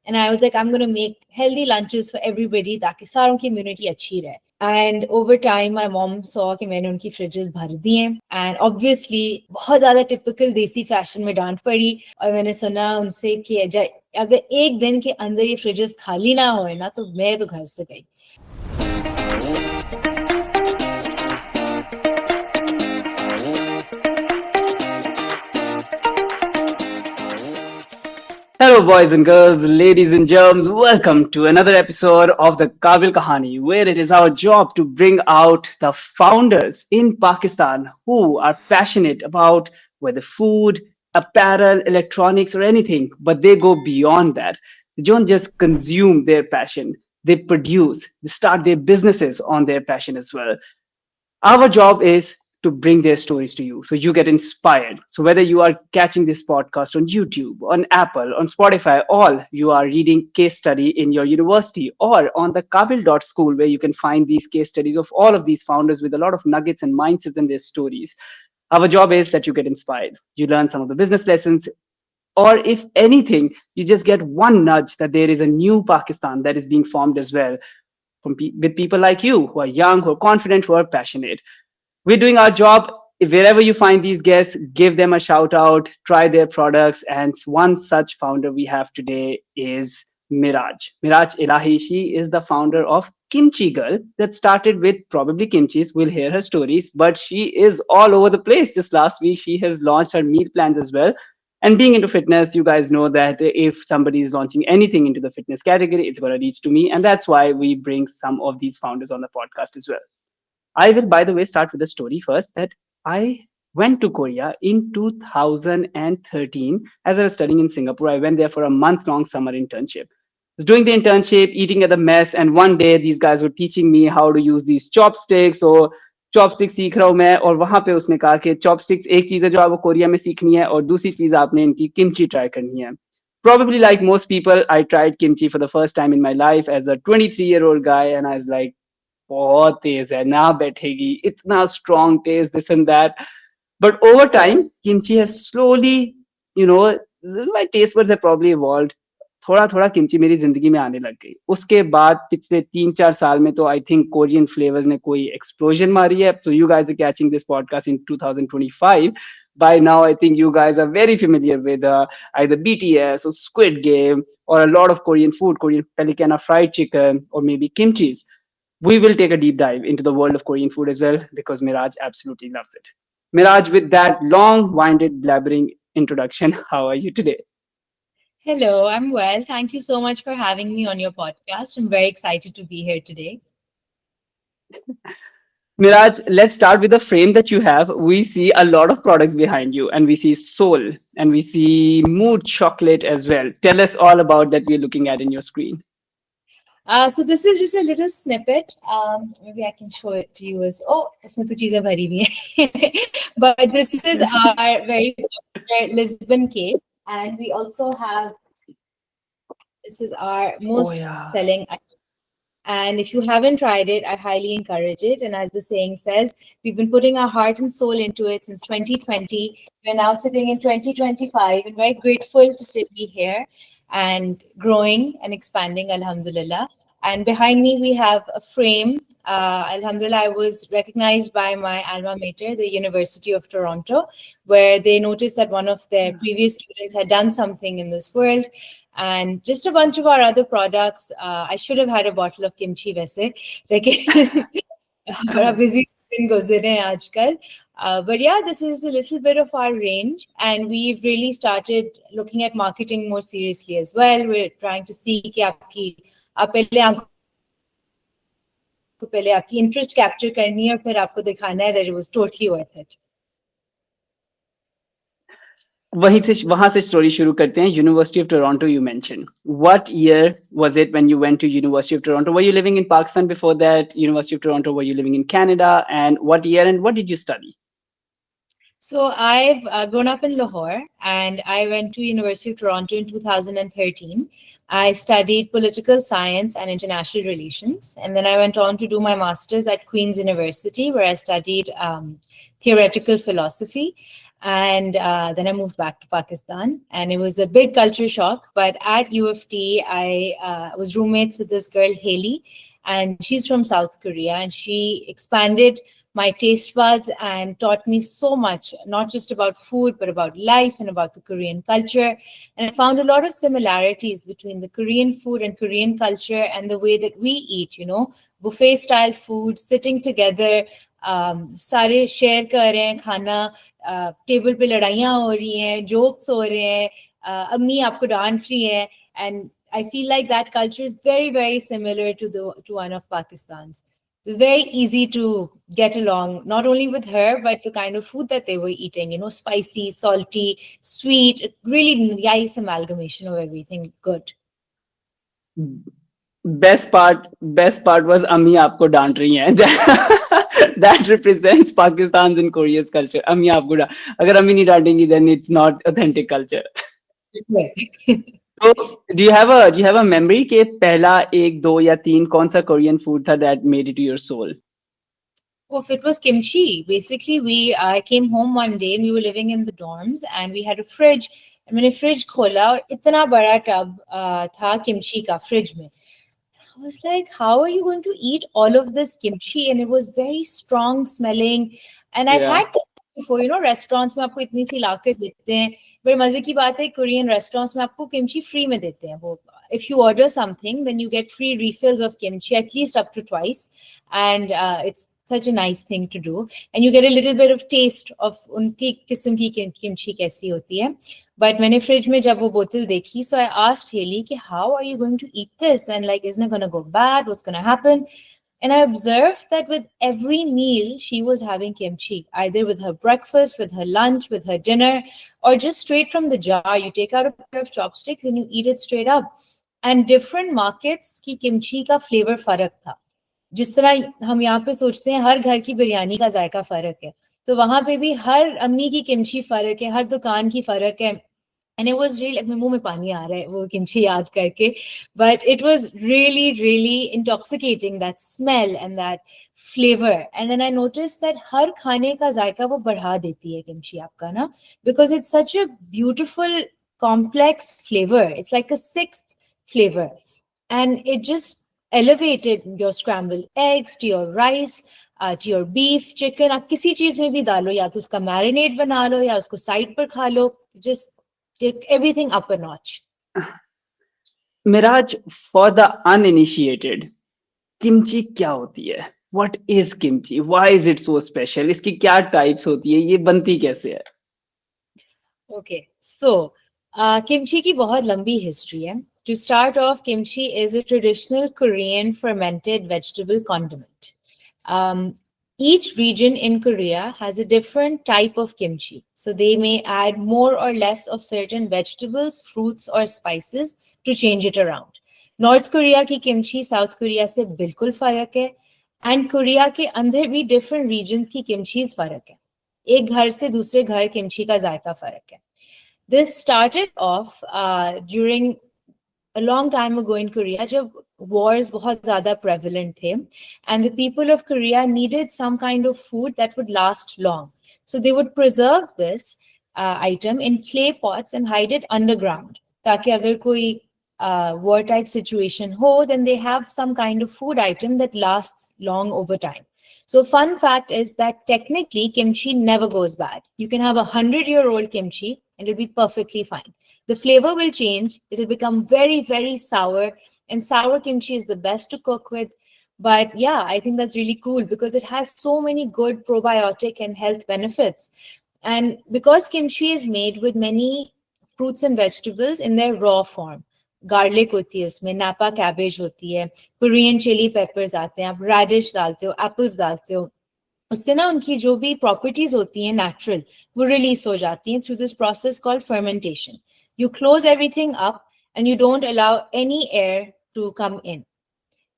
And I was like, I'm going to make healthy lunches for everybody ताकि सारों की immunity अच्छी रहे. And over time, my mom saw कि मैंने उनकी fridges भर दी हैं. And obviously, बहुत ज़्यादा typical देसी fashion में डांट पड़ी. और मैंने सुना उनसे कि अगर एक दिन के अंदर ये fridges खाली ना होए ना, तो मैं तो घर से गई. Hello, boys and girls, ladies and germs. Welcome to another episode of the Kaabil Kahani, where it is our job to bring out the founders in Pakistan who are passionate about whether food, apparel, electronics, or anything, but they go beyond that. They don't just consume their passion, they produce, they start their businesses on their passion as well. Our job is to bring their stories to you so you get inspired. So whether you are catching this podcast on YouTube, on Apple, on Spotify, or you are reading case study in your university or on the Kaabil.school where you can find these case studies of all of these founders with a lot of nuggets and mindsets in their stories. Our job is that you get inspired. You learn some of the business lessons, or if anything, you just get one nudge that there is a new Pakistan that is being formed as well with people like you who are young, who are confident, who are passionate. We're doing our job. If wherever you find these guests, give them a shout out, try their products. And one such founder we have today is Mirage. Mirage Elahi, she is the founder of Kimchi Girl that started with probably kimchis. We'll hear her stories, but she is all over the place. Just last week, she has launched her meal plans as well. And being into fitness, you guys know that if somebody is launching anything into the fitness category, it's going to reach to me. And that's why we bring some of these founders on the podcast as well. I will, by the way, start with a story first that I went to Korea in 2013 as I was studying in Singapore. I went there for a month-long summer internship. I was doing the internship, eating at the mess, and one day these guys were teaching me how to use these chopsticks. So chopsticks सीख रहा हूँ मैं, और वहां पे उसने कहा कि chopsticks एक चीज है जो आपको कोरिया में सीखनी है, और दूसरी चीज आपने इनकी kimchi try करनी है. Probably like most people, I tried kimchi for the first time in my life as a 23-year-old guy, and I was like, बहुत तेज है ना बैठेगी, इतना strong taste, this and that. But over time, kimchi has slowly, my taste buds have probably evolved. थोड़ा थोड़ा kimchi मेरी जिंदगी में आने लग गई. उसके बाद पिछले 3-4 साल में तो आई थिंक कोरियन फ्लेवर्स ने कोई एक्सप्लोजन मारी है. So you guys are catching this podcast in 2025. By now, I think you guys are very familiar with either BTS or Squid Game or a lot of Korean food, Korean pelikana fried chicken, or maybe kimchis. We will take a deep dive into the world of Korean food as well because Mirage absolutely loves it. Mirage, with that long-winded blabbering introduction, how are you today? Hello, I'm well. Thank you so much for having me on your podcast. I'm very excited to be here today. Mirage, let's start with the frame that you have. We see a lot of products behind you, and we see soul, and we see mood chocolate as well. Tell us all about that we're looking at in your screen. So this is just a little snippet. Maybe I can show it to you as oh, इसमें तो चीजें भरी हुई हैं. But this is our very popular Lisbon cake, and we also have this is our most selling item. And if you haven't tried it, I highly encourage it. And as the saying says, we've been putting our heart and soul into it since 2020. We're now sitting in 2025 and very grateful to still be here and growing and expanding, alhamdulillah. And behind me, we have a frame. Alhamdulillah, I was recognized by my alma mater, the University of Toronto, where they noticed that one of their previous students had done something in this world. And just a bunch of our other products. I should have had a bottle of kimchi, वैसे, लेकिन बड़ा busy दिन गुजरे हैं आजकल. But yeah, this is a little bit of our range, and we've really started looking at marketing more seriously as well. We're trying to see कि आप पहले आपकी interest capture करनी है और फिर आपको दिखाना है that it was totally worth it. वहां से स्टोरी शुरू करते हैं. University of Toronto you mention. What year was it when you went to University of Toronto? Were you living in Pakistan before that University of Toronto? Were you living in Canada? And what year and what did you study? So I've grown up in Lahore, and I went to University of Toronto in 2013. I studied political science and international relations, and then I went on to do my master's at Queen's University, where I studied theoretical philosophy. And then I moved back to Pakistan, and it was a big culture shock. But at U of T, I was roommates with this girl, Haley, and she's from South Korea. And she expanded my taste buds and taught me so much, not just about food, but about life and about the Korean culture. And I found a lot of similarities between the Korean food and Korean culture and the way that we eat, buffet style food, sitting together, सारे share कर रहे हैं खाना, table पे लड़ाइयाँ हो रही हैं, जोक्स हो रहे हैं, अम्मी आपको डांट रही है, and I feel like that culture is very, very similar to one of Pakistan's. It's very easy to get along, not only with her, but the kind of food that they were eating, spicy, salty, sweet, really nice amalgamation of everything good. Best part was अम्मी आपको डांट रही हैं. That represents Pakistan's and Korea's culture. अम्मी आपको अगर अम्मी नहीं डांटेंगी, then it's not authentic culture. So, do you have a memory कि पहला एक दो या तीन कौन सा Korean food था that made it to your soul? Oh, if it was kimchi, basically I came home one day and we were living in the dorms and we had a fridge. And मैंने fridge खोला और इतना बड़ा tub था kimchi का fridge में. I was like, how are you going to eat all of this kimchi? And it was very strong smelling. And I'd Yeah. had before, restaurants में आपको इतनी सी लाकर देते हैं. बड़े मजे की बात है, Korean restaurants में आपको kimchi free में देते हैं. वो, if you order something, then you get free refills of kimchi, at least up to twice. And it's such a nice thing to do. And you get a little bit of taste of उनकी किस्म की kimchi कैसी होती है. But मैंने fridge में जब वो बोतल देखी, so I asked Haley कि how are you going to eat this? And like, isn't it going to go bad? What's going to happen? And I observed that with every meal, she was having kimchi, either with her breakfast, with her lunch, with her dinner, or just straight from the jar. You take out a pair of chopsticks and you eat it straight up. And different markets की kimchi का flavor फर्क था. जिस तरह हम यहाँ पे सोचते हैं हर घर की बिरयानी का जायका फर्क है, तो वहां पे भी हर अम्मी की किमची फर्क है, हर दुकान की फर्क है. And it was really like मुंह में पानी आ रहा है वो किमची याद करके. But it was really, really intoxicating, that smell and that flavor. And then I noticed that हर खाने का जायका वो बढ़ा देती है किमची आपका ना, because it's such a beautiful complex flavor. It's like a sixth flavor, and it just elevated your scrambled eggs to your rice, to your beef, chicken. आप किसी चीज में भी डालो, या तो उसका marinade बना लो या उसको side पर खा लो. Just take everything up a notch. Mirage, for the uninitiated, kimchi क्या होती है? What is kimchi? Why is it so special? इसकी क्या types होती है? ये बनती कैसे है? Okay, so kimchi की बहुत लंबी history है. To start off, kimchi is a traditional Korean fermented vegetable condiment. Each region in Korea has a different type of kimchi. So they may add more or less of certain vegetables, fruits, or spices to change it around. North Korea की kimchi South Korea से बिल्कुल फर्क है. And Korea के अंदर भी different regions की kimchis फर्क है. एक घर से दूसरे घर kimchi का जायका फर्क है. This started off during a long time ago in Korea, जब wars बहुत ज़्यादा prevalent थे, and the people of Korea needed some kind of food that would last long. So they would preserve this item in clay pots and hide it underground, ताकि अगर कोई war type situation ho, then they have some kind of food item that lasts long over time. So fun fact is that technically kimchi never goes bad. You can have 100-year-old kimchi and it'll be perfectly fine. The flavor will change. It'll become very, very sour. And sour kimchi is the best to cook with. But yeah, I think that's really cool because it has so many good probiotic and health benefits. And because kimchi is made with many fruits and vegetables in their raw form. Garlic होती है उसमें, नापा cabbage होती है, Korean Chili Peppers आते हैं, आप reddish डालते हो, एप्पल्स डालते हो, उससे ना उनकी जो भी प्रॉपर्टीज होती हैं नेचुरल वो रिलीज हो जाती हैं through this process called fermentation. You close everything up and you don't allow any air to come in.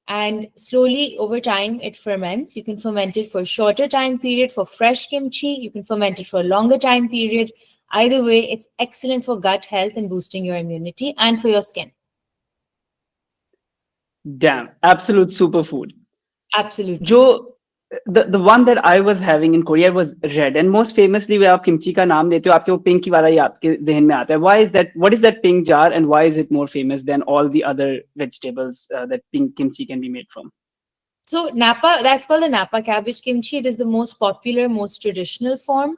And slowly over time it ferments. You can ferment it for a shorter time period for fresh kimchi. You can ferment it for a longer time period. Either way, it's excellent for gut health and boosting your immunity and for your skin. Damn, absolute superfood. Absolutely. जो the one that I was having in Korea was red, and most famously, when आप kimchi का नाम लेते हो, आपके वो pink वाला ही आपके ज़हन में आता है. Why is that? What is that pink jar, and why is it more famous than all the other vegetables that pink kimchi can be made from? So Napa, that's called the Napa cabbage kimchi. It is the most popular, most traditional form,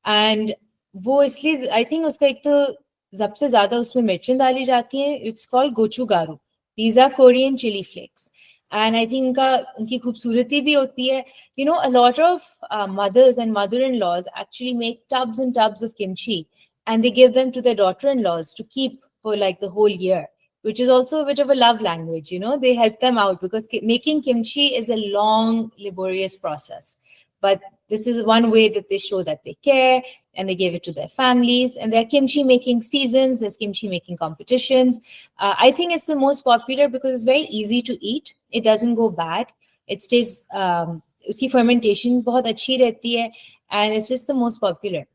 and वो इसलिए I think उसका एक तो सबसे ज़्यादा उसमें मिर्चें डाली जाती हैं. It's called gochugaru. These are Korean chili flakes, and I think उनकी खूबसूरती भी होती है. You know, a lot of mothers and mother-in-laws actually make tubs and tubs of kimchi, and they give them to their daughter-in-laws to keep for like the whole year, which is also a bit of a love language. You know, they help them out because making kimchi is a long, laborious process. But this is one way that they show that they care, and they give it to their families. And there are kimchi making seasons, there's kimchi making competitions. I think it's the most popular because it's very easy to eat. It doesn't go bad. It stays, uski fermentation बहुत अच्छी रहती है, and it's just the most popular.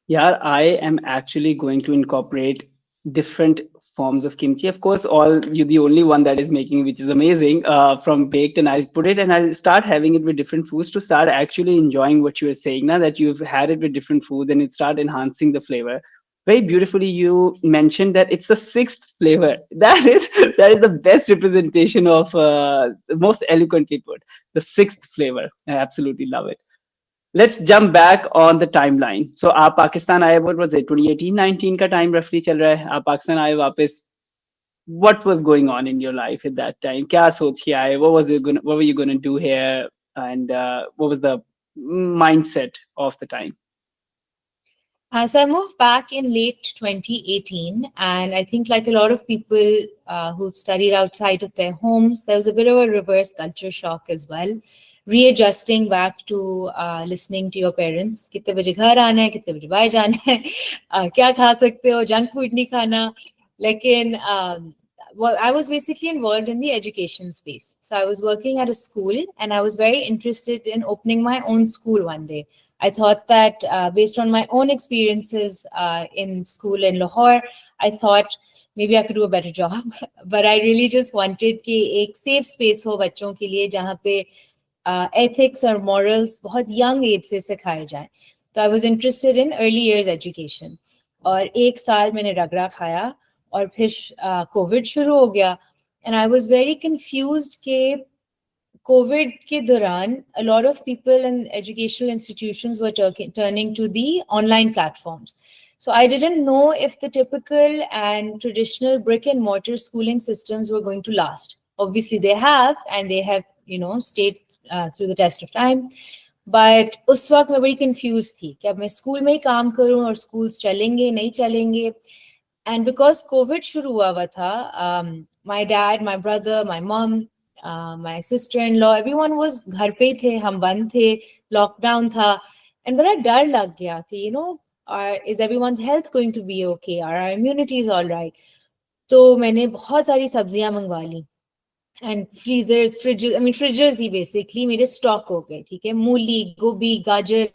Yeah, I am actually going to incorporate different forms of kimchi. Of course, all you're the only one that is making, which is amazing, from baked, and I'll put it and I'll start having it with different foods to start actually enjoying what you were saying. Now that you've had it with different foods and it start enhancing the flavor. Very beautifully, you mentioned that it's the sixth flavor. That is the best representation of most eloquently put. The sixth flavor. I absolutely love it. Let's jump back on the timeline. So आप पाकिस्तान आए, what was it, 2018-19 का time roughly चल रहा है, आप पाकिस्तान आए वापस. What was going on in your life at that time? क्या सोच के आए? What were you gonna do here? And what was the mindset of the time? So I moved back in late 2018, and I think like a lot of people who've studied outside of their homes, there was a bit of a reverse culture shock as well. Readjusting back to listening to your parents. कितने बजे घर आना है, कितने बजे बाहर जाना है, क्या खा सकते हो, junk food नहीं खाना. लेकिन well, I was basically involved in the education space. So I was working at a school, and I was very interested in opening my own school one day. I thought that based on my own experiences in school in Lahore, I thought maybe I could do a better job. But I really just wanted कि एक safe space हो बच्चों के लिए जहाँ पे ethics और morals बहुत young age से सिखाए जाएं. तो I was interested in early years education. और एक साल मैंने रगड़ा खाया और फिर कोविड शुरू हो गया. And I was very confused कि COVID के दौरान a lot of people in educational institutions were turning to the online platforms. So I didn't know if the typical and traditional brick and mortar schooling systems were going to last. Obviously they have, and they have, you know, stayed through the test of time. But उस वक्त मैं बड़ी confused थी कि अब मैं school में ही काम करूं और schools चलेंगे नहीं चलेंगे. And because COVID शुरू हुआ था, my dad, my brother, my mom, my sister-in-law, everyone was घर पे थे, हम बंद थे, lockdown था, and बड़ा डर लग गया कि, you know, is everyone's health going to be okay? Are our immunities all right? तो मैंने बहुत सारी सब्जियां मंगवा ली. And freezers, fridges, I mean fridges he basically मेरे stock हो गए, ठीक है, मूली, गोभी, गाजर,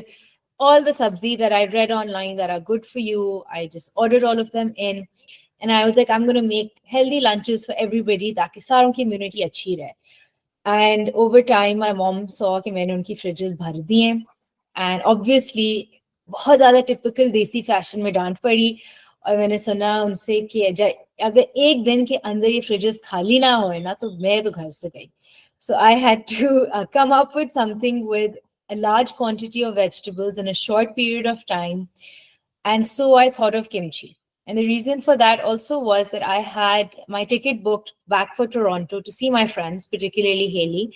all the sabzi that I read online that are good for you. I just ordered all of them in, and I was like, I'm going to make healthy lunches for everybody ताकि सारों की immunity अच्छी रहे. And over time, my mom saw कि मैंने उनकी fridges भर दी हैं, and obviously बहुत ज़्यादा typical देसी fashion में डांट पड़ी. और मैंने सुना उनसे कि अगर एक दिन के अंदर ये fridges खाली ना होए ना तो मैं तो घर से गई. So I had to come up with something with a large quantity of vegetables in a short period of time. And so I thought of kimchi. And the reason for that also was that I had my ticket booked back for Toronto to see my friends, particularly Haley.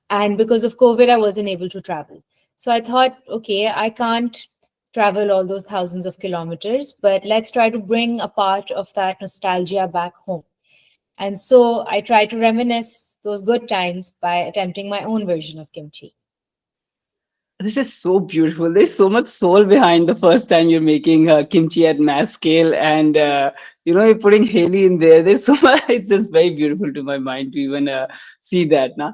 And because of COVID, I wasn't able to travel. So I thought, okay, I can't travel all those thousands of kilometers, but let's try to bring a part of that nostalgia back home. And so I try to reminisce those good times by attempting my own version of kimchi. This is so beautiful. There's so much soul behind the first time you're making kimchi at mass scale, and you're putting Haley in there. There's so much. It's just very beautiful to my mind to even see that. Now,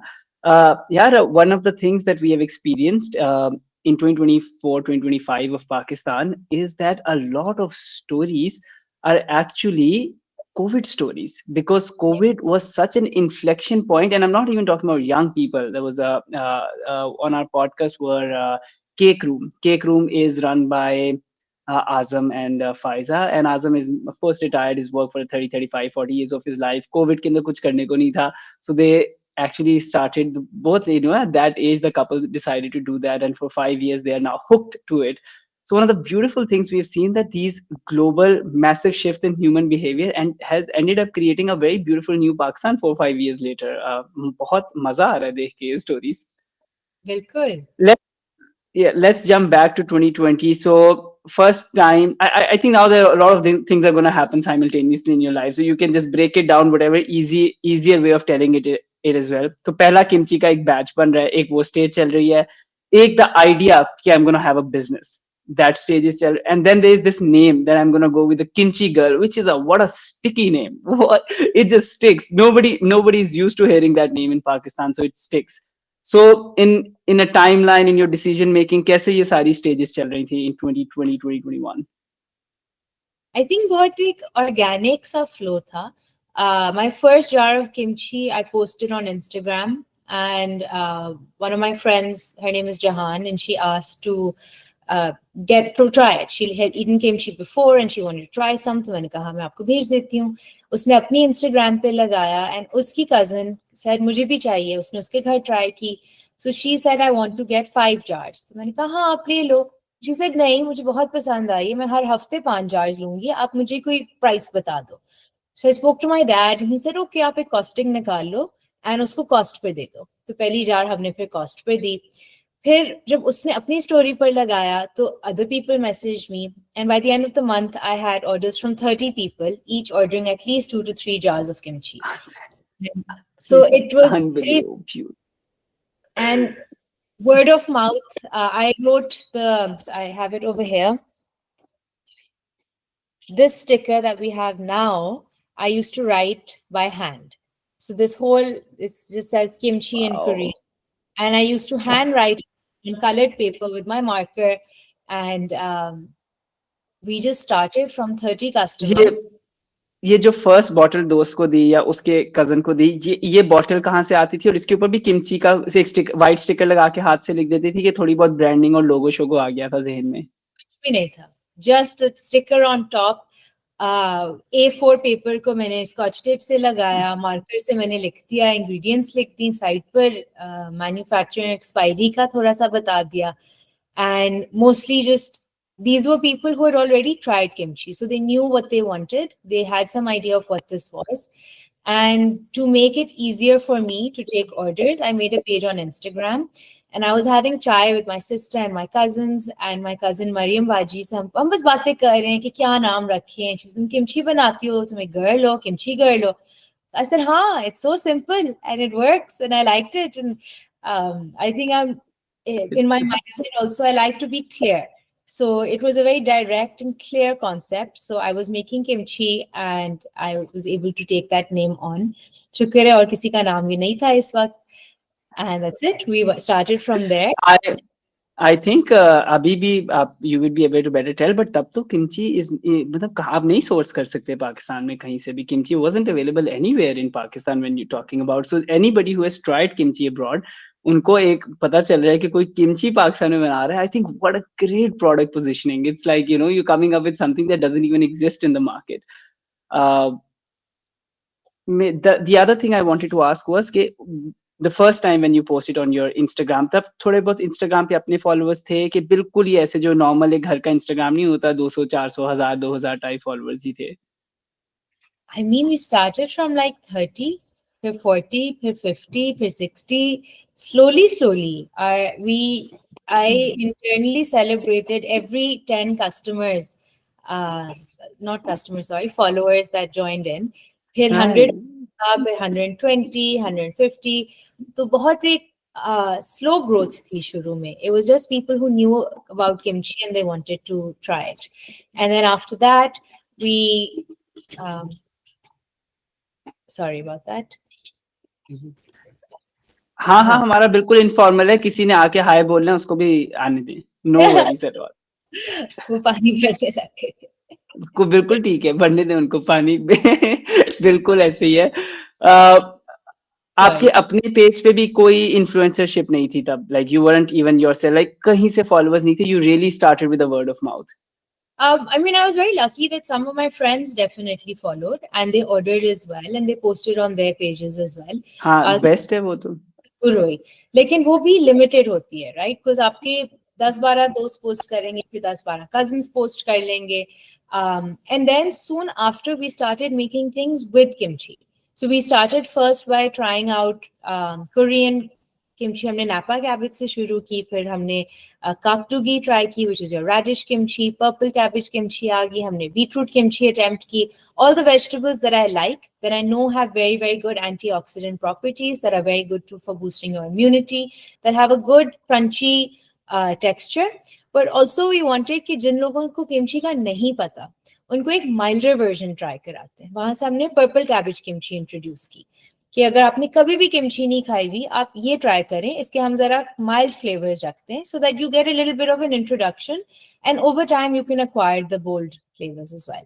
yeah, one of the things that we have experienced in 2024, 2025 of Pakistan is that a lot of stories are actually COVID stories, because COVID was such an inflection point, and I'm not even talking about young people. There was a on our podcast were Cake Room. Cake Room is run by Azam and Faiza, and Azam is of course retired. He's worked for 30, 35, 40 years of his life. COVID के अंदर कुछ करने को नहीं था, so they actually started both. You know, at that age, the couple decided to do that, and for 5 years they are now hooked to it. So one of the beautiful things we have seen that these global massive shifts in human behavior and has ended up creating a very beautiful new Pakistan 4 5 years later. बहुत मजा आ रहा है देख के ये stories. बिल्कुल. Let's jump back to 2020. So first time, I think now there are a lot of things are going to happen simultaneously in your life, so you can just break it down whatever easier way of telling it as well. तो पहला kimchi का एक batch बन रहा है, एक वो stage चल रही है, एक the idea कि I'm going to have a business. That stage is chal, and then there is this name that I'm going to go with, the Kimchi Girl, which is what a sticky name. What, it just sticks. Nobody is used to hearing that name in Pakistan, so it sticks. So in a timeline in your decision making, कैसे ये सारी stages चल रही थी in 2020 2021? I think बहुत एक organic सा flow था. My first jar of kimchi I posted on Instagram, and one of my friends, her name is Jahan, and she asked to get to try it. She had eaten kimchi before and she wanted to try some, तो मैंने कहा मैं आपको भेज देती हूँ. उसने अपनी Instagram पे लगाया, and उसकी cousin said मुझे भी चाहिए. उसने उसके घर try की. So she said I want to get 5 jars. तो मैंने कहा हाँ आप ले लो. She said नहीं, मुझे बहुत पसंद आई, मैं हर हफ्ते 5 jars लूंगी, आप मुझे कोई price बता दो. So I spoke to my dad and he said okay आप एक costing निकाल लो and उसको cost पे दे दो. तो पहली jar हमने फिर cost पे दी. फिर जब उसने अपनी स्टोरी पर लगाया तो other people messaged me, and by the end of the month I had orders from 30 people, each ordering at least 2 to 3 jars of kimchi. So it was very, and word of mouth. I have it over here. This sticker that we have now, I used to write by hand. So this just says kimchi in Korean. And I used to handwrite in colored paper with my marker. And we just started from 30 customers. ये जो first bottle दोस्त को दी या उसके cousin को दी, ये bottle कहाँ से आती थी? और इसके ऊपर भी किमची का एक व्हाइट स्टिकर लगा के हाथ से लिख देती थी कि थोड़ी बहुत ब्रांडिंग और लोगो शोगो आ गया था जहन में? कुछ भी नहीं था, just a sticker on top. A4 paper को मैंने स्कॉच टेप से लगाया, मार्कर से मैंने लिख दिया, इंग्रेडिएंट्स लिख दी, साइड पर मैन्युफैक्चरिंग एक्सपायरी का थोड़ा सा बता दिया. And mostly just these were people who had already tried kimchi, so they knew what they wanted, they had some idea of what this was. And to make it easier for me to take orders, I made a page on Instagram, and I was having chai with my sister and my cousins, and my cousin Mariam Baji se hum bas baatein kar rahe hain ki kya naam rakhe hain. She's तुम kimchi banati ho, tum ek girl ho, kimchi girl ho. I said हाँ, it's so simple and it works, and I liked it. And I think I'm in my mindset also, I like to be clear. So it was a very direct and clear concept. So I was making kimchi and I was able to take that name on. शुक्र है और किसी का नाम भी नहीं था इस वक्त. And that's it. We started from there. I think अभी भी you would be able to better tell, but तब तो kimchi is मतलब आप नहीं source कर सकते पाकिस्तान में कहीं से भी. Kimchi wasn't available anywhere in Pakistan when you're talking about. So anybody who has tried kimchi abroad, उनको एक पता चल रहा है कि कोई किमची पाकिस्तान में बना रहा है. I think what a great product positioning. It's like, you know, you're coming up with something that doesn't even exist in the market. The other thing I wanted to ask was कि the first time when you posted on your Instagram, तब थोड़े बहुत Instagram पे अपने followers थे कि बिल्कुल ही ऐसे जो normal एक घर का Instagram नहीं होता, 200 400 1000 2000 टाइप followers ही थे? I mean, we started from like 30, फिर 40, फिर 50, फिर 60. Slowly. I internally celebrated every 10 customers, not customers, sorry, followers that joined in. फिर 100, फिर 120, 150. तो बहुत एक slow growth थी शुरू में. It was just people who knew about kimchi and they wanted to try it. And then after that, we sorry about that. हाँ हमारा बिल्कुल इनफॉर्मल है, किसी ने आके हाय बोलना है उसको भी आने दें, नो वरीज एट ऑल. वो पानी भरने लगे थे. को बिल्कुल ठीक है, भरने दें उनको पानी बिल्कुल ऐसे ही है। अ, आपके Sorry. अपने पेज पे भी कोई इन्फ्लुएंसरशिप नहीं थी तब, like you weren't even yourself, like कहीं से फॉलोअर्स नहीं थे, you really started with the word of mouth? I mean, I was very lucky that some of my friends definitely followed and they ordered as well and they posted on their pages as well. हाँ, Uh, best है वो तो। हुई लेकिन वो भी limited होती है राइट बिकॉज आपके 10-12 दोस्त पोस्ट करेंगे फिर 10-12 कजिन्स पोस्ट कर लेंगे and then soon after we started making things with kimchi so we started first by trying out Korean kimchi हमने नापा कैबेज से शुरू की फिर हमने काकटुगी ट्राई की which is your radish kimchi purple cabbage kimchi आ गई हमने बीटरूट किमची अटेम्प्ट की all the vegetables that I like, that I know have very, very good antioxidant properties, that are very good for boosting your immunity, that have a good crunchy texture. But also we wanted कि जिन लोगों को kimchi का नहीं पता, उनको एक milder version try कराते हैं. वहाँ से हमने purple cabbage kimchi introduce की. कि अगर आपने कभी भी किमची नहीं खाई हुई आप ये ट्राई करें इसके हम जरा माइल्ड फ्लेवर्स रखते हैं so that you get a little bit of an introduction and over time you can acquire the bold flavours as well.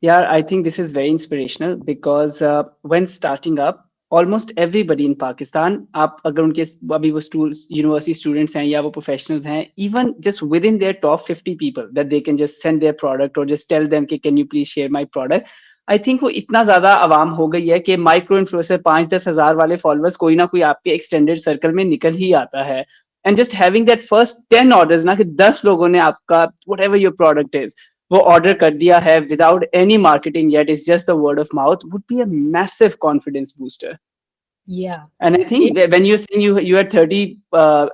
Yeah, I think this is very inspirational because when starting up, almost everybody in Pakistan, आप अगर उनके अभी वो university students हैं या वो professionals हैं, even just within their top 50 people that they can just send their product or just tell them कि can you please share my product, I think वो इतना ज्यादा आवाम हो गई है कि माइक्रो इन्फ्लुएंसर 5-10 हजार वाले फॉलोअर्स कोई ना कोई आपके एक्सटेंडेड सर्कल में निकल ही आता है। And just having that first 10 orders ना, कि 10 लोगों ने आपका what ever your product is वो ऑर्डर कर दिया है without any marketing yet, is just the word of mouth, would be a massive confidence booster. Yeah. And I think when you're saying you had 30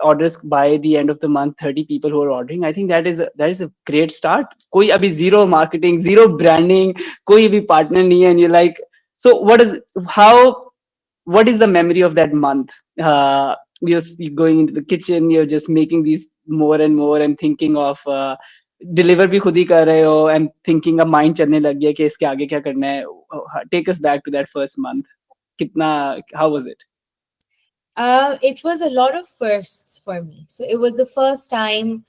orders by the end of the month, 30 people who are ordering, I think that is a great start. कोई अभी zero marketing, zero branding, कोई भी partner नहीं है, and you're like, so what is the memory of that month? You're going into the kitchen, you're just making these more and more and thinking of deliver भी खुद ही कर रहे हो and thinking का mind चलने लग गया कि इसके आगे क्या करना है. Take us back to that first month. कितना, how was it? It was a lot of firsts for me. So it was the first time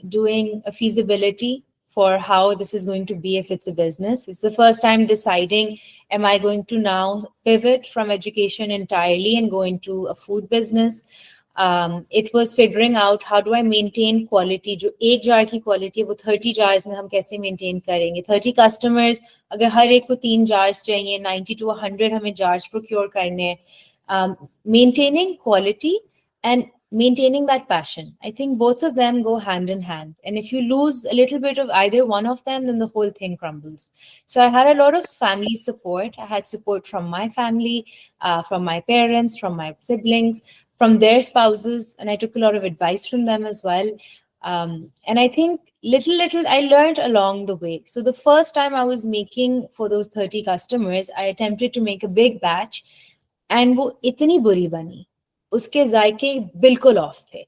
doing a feasibility for how this is going to be if it's a business. It's the first time deciding, am I going to now pivot from education entirely and go into a food business? It was figuring out how do I maintain quality. जो एक jar की quality है वो 30 jars में हम कैसे maintain करेंगे. 30 customers, अगर हर एक को 3 jars चाहिए, 90 to 100 हमें jars procure करने हैं. Maintaining quality and maintaining that passion. I think both of them go hand in hand. And if you lose a little bit of either one of them, then the whole thing crumbles. So I had a lot of family support. I had support from my family, from my parents, from my siblings, from their spouses, and I took a lot of advice from them as well. And I think little I learned along the way. So the first time I was making for those 30 customers, I attempted to make a big batch and वो इतनी बुरी बनी उसके जायके बिल्कुल off थे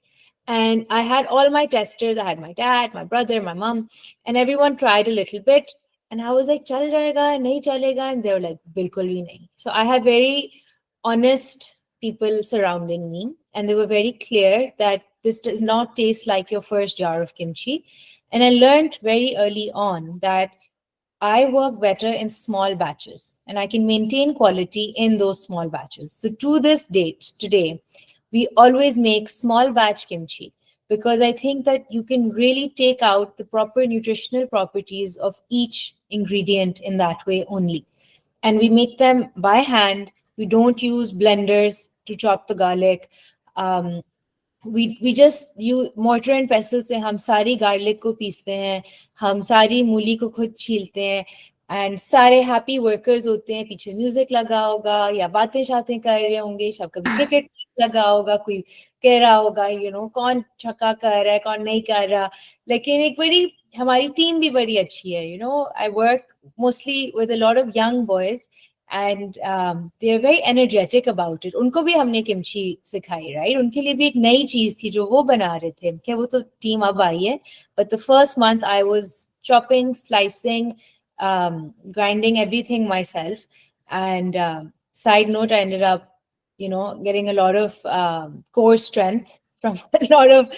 and I had all my testers I had my dad my brother my mum and everyone tried a little bit and I was like चल जाएगा नहीं चलेगा एंड दे वर लाइक बिल्कुल भी नहीं so I have very honest people surrounding me and they were very clear that this does not taste like your first jar of kimchi and I learned very early on that I work better in small batches and I can maintain quality in those small batches. So to this date, today, we always make small batch kimchi because I think that you can really take out the proper nutritional properties of each ingredient in that way only. And we make them by hand. We don't use blenders to chop the garlic. Um, we just you mortar and pestle से हम सारी garlic को पीसते हैं हम सारी मूली को खुद छीलते हैं एंड सारे हैप्पी वर्कर्स होते हैं पीछे म्यूजिक लगा होगा या बातें शातें कर रहे होंगे सब कभी क्रिकेट लगा होगा कोई कह रहा होगा कौन छक्का कर रहा है कौन नहीं कर रहा लेकिन एक बड़ी हमारी टीम भी बड़ी अच्छी है I work mostly with a lot of young boys and they are very energetic about it. उनको भी हमने किमची सिखाई right उनके लिए भी एक नई चीज थी जो वो बना रहे थे क्या वो तो टीम अब आई है but the first month I was chopping slicing grinding everything myself and side note I ended up getting a lot of core strength from a lot of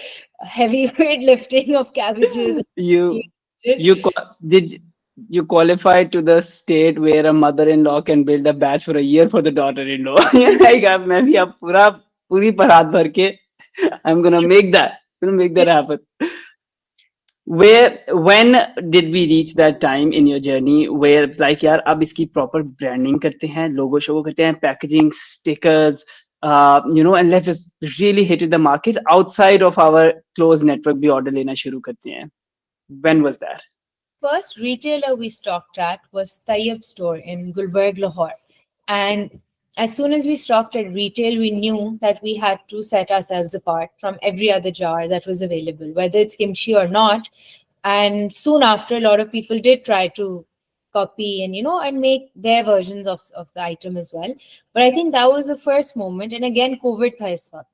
heavy weight lifting of cabbages. You Did you qualify to the state where a mother-in-law can build a batch for a year for the daughter-in-law? You're like, मैं भी अब पूरी बारात भर के I'm gonna make that happen. Where when did we reach that time in your journey where it's like यार अब इसकी proper branding करते हैं, logo show करते हैं, packaging, stickers, and let's just really hit it the market outside of our close network भी order लेना शुरू करते हैं. When was that? First retailer we stocked at was Tayyab store in Gulberg, Lahore. And as soon as we stocked at retail, we knew that we had to set ourselves apart from every other jar that was available, whether it's kimchi or not. And soon after, a lot of people did try to copy and, and make their versions of the item as well. But I think that was the first moment. And again, COVID था इस वक्त.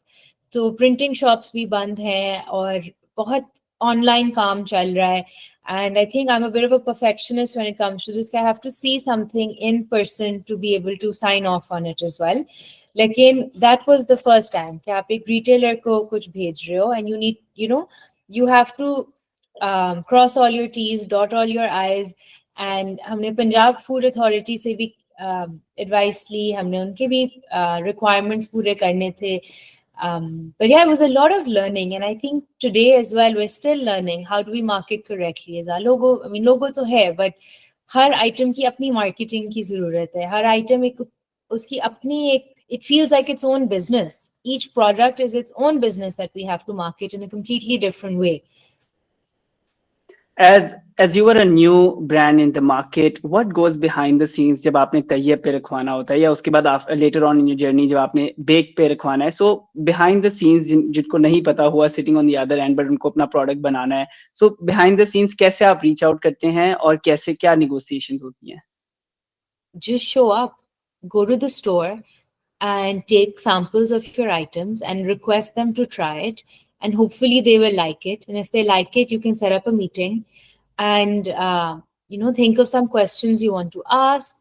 तो printing shops भी बंद हैं और बहुत online काम चल रहा है. And I think I'm a bit of a perfectionist when it comes to this. I have to see something in person to be able to sign off on it as well. Lekin that was the first time कि आप एक retailer को कुछ भेज रहे हो and you need, you have to cross all your T's, dot all your I's. And हमने Punjab food authority से भी एडवाइस ली, हमने उनके भी requirements पूरे करने थे. But yeah, it was a lot of learning, and I think today as well we're still learning how do we market correctly. Is our logo? I mean, logo तो है, but हर item की अपनी marketing की ज़रूरत है. हर item एक उसकी अपनी एक, it feels like its own business. Each product is its own business that we have to market in a completely different way. As you were a new brand in the market, what goes behind the scenes जब आपने तैयब पे रखवाना होता है या उसके बाद later on in your journey जब आपने bake पे रखवाना है, so behind the scenes जिनको नहीं पता हुआ sitting on the other end but उनको अपना product बनाना है, so behind the scenes कैसे आप reach out करते हैं और कैसे क्या negotiations होती हैं? Just show up, go to the store and take samples of your items and request them to try it. And hopefully they will like it. And if they like it, you can set up a meeting and, think of some questions you want to ask.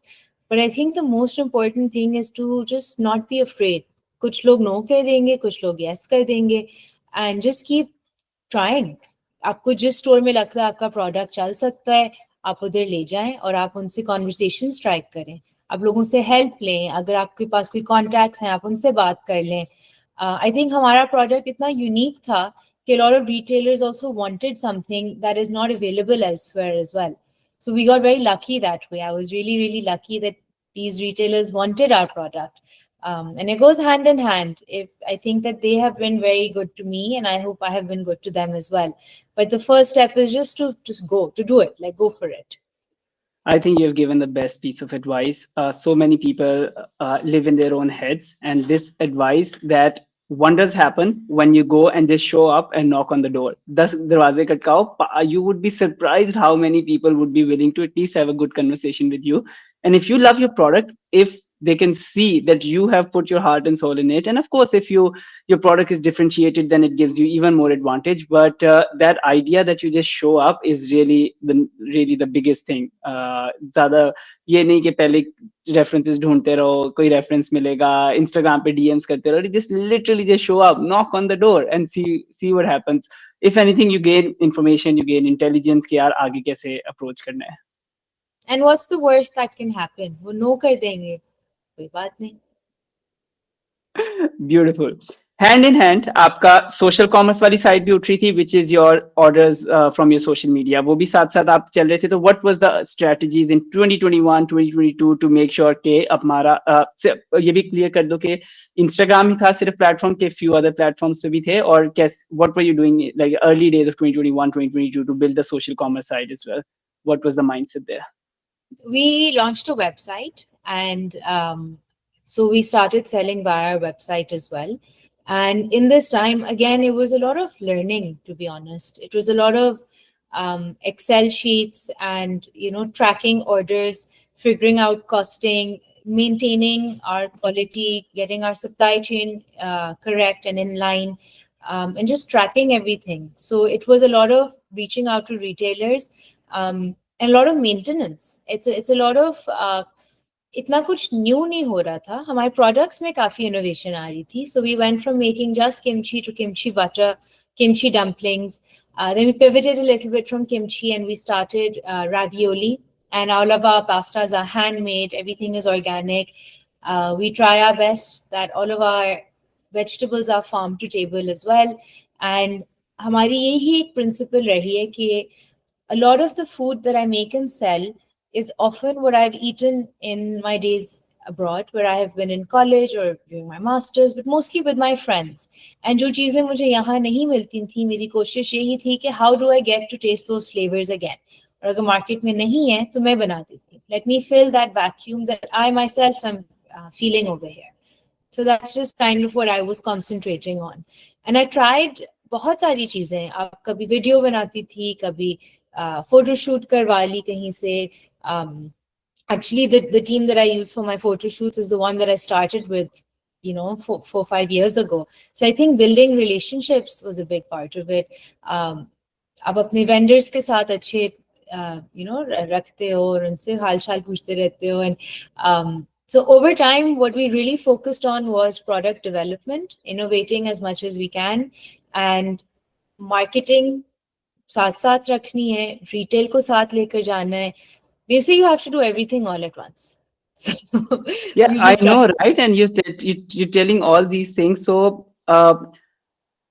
But I think the most important thing is to just not be afraid. कुछ लोग no कह देंगे, कुछ लोग yes कह देंगे, and just keep trying. आपको जिस स्टोर में लगता है आपका प्रोडक्ट चल सकता है, आप उधर ले जाएं और आप उनसे कॉन्वर्सेशन स्ट्राइक करें. आप लोगों से हेल्प लें, अगर आपके पास कोई कॉन्टैक्ट्स हैं आप उनसे बात कर लें. आई थिंक हमारा प्रोडक्ट इतना यूनिक था कि lot of retailers also wanted something that is not available elsewhere as well. So we got very lucky that way. I was really, really lucky that these retailers wanted our product. And it goes hand in hand. If I think that they have been very good to me, and I hope I have been good to them as well. But the first step is just to do it, like go for it. I think you have given the best piece of advice. So many people live in their own heads, and this advice that wonders happen when you go and just show up and knock on the door. Das darwaze khatkaao. You would be surprised how many people would be willing to at least have a good conversation with you. And if you love your product, if they can see that you have put your heart and soul in it, and of course if your product is differentiated, then it gives you even more advantage. But that idea that you just show up is really the biggest thing. ज़्यादा ये नहीं कि पहले references ढूंढते रहो, कोई reference मिलेगा, Instagram पे DMs करते रहो. Just literally just show up, knock on the door and see what happens. If anything, you gain information, you gain intelligence कि यार आगे कैसे approach करना है. And what's the worst that can happen? वो no कर देंगे, कोई बात नहीं. Beautiful. Hand in hand, आपका social commerce वाली side भी उठ रही थी, which is your orders from your social media. वो भी साथ साथ आप चल रहे थे. तो what was the strategies in 2021, 2022 to make sure कि हमारा ये भी clear कर दो कि Instagram ही था सिर्फ platform के few other platforms पे भी थे और what were you doing like early days of 2021, 2022 to build the social commerce side as well? What was the mindset there? We launched a website and so we started selling via our website as well. And in this time, again, it was a lot of learning, to be honest. It was a lot of Excel sheets and, tracking orders, figuring out costing, maintaining our quality, getting our supply chain correct and in line, and just tracking everything. So it was a lot of reaching out to retailers and a lot of maintenance. It's a lot of इतना कुछ new नहीं हो रहा था. हमारे products में काफी innovation आ रही थी. So we went from making just kimchi to kimchi butter kimchi dumplings. Then we pivoted a little bit from kimchi and we started ravioli. And all of our pastas are handmade. Everything is organic. We try our best that all of our vegetables are farm to table as well. And हमारी यही एक principle रही है कि a lot of the food that I make and sell is often what I've eaten in my days abroad, where I have been in college or doing my masters, but mostly with my friends. And जो चीज़ें मुझे यहाँ नहीं मिलती थी, मेरी कोशिश यही थी कि how do I get to taste those flavors again? और अगर market में नहीं है, तो मैं बना देती हूँ. Let me fill that vacuum that I myself am feeling over here. So that's just kind of what I was concentrating on. And I tried बहुत सारी चीजें. अब कभी वीडियो बनाती थी, कभी फोटो शूट करवा ली कहीं से. Actually, the team that I use for my photo shoots is the one that I started with, 4 5 years ago. So I think building relationships was a big part of it. अब अपने vendors के साथ अच्छे रखते हो और उनसे हाल चाल पूछते रहते हो. And so over time, what we really focused on was product development, innovating as much as we can, and marketing साथ साथ रखनी है, retail को साथ लेकर जाना है. Basically, you have to do everything all at once. So Yeah, you I just try. know, right? And you're telling all these things. So,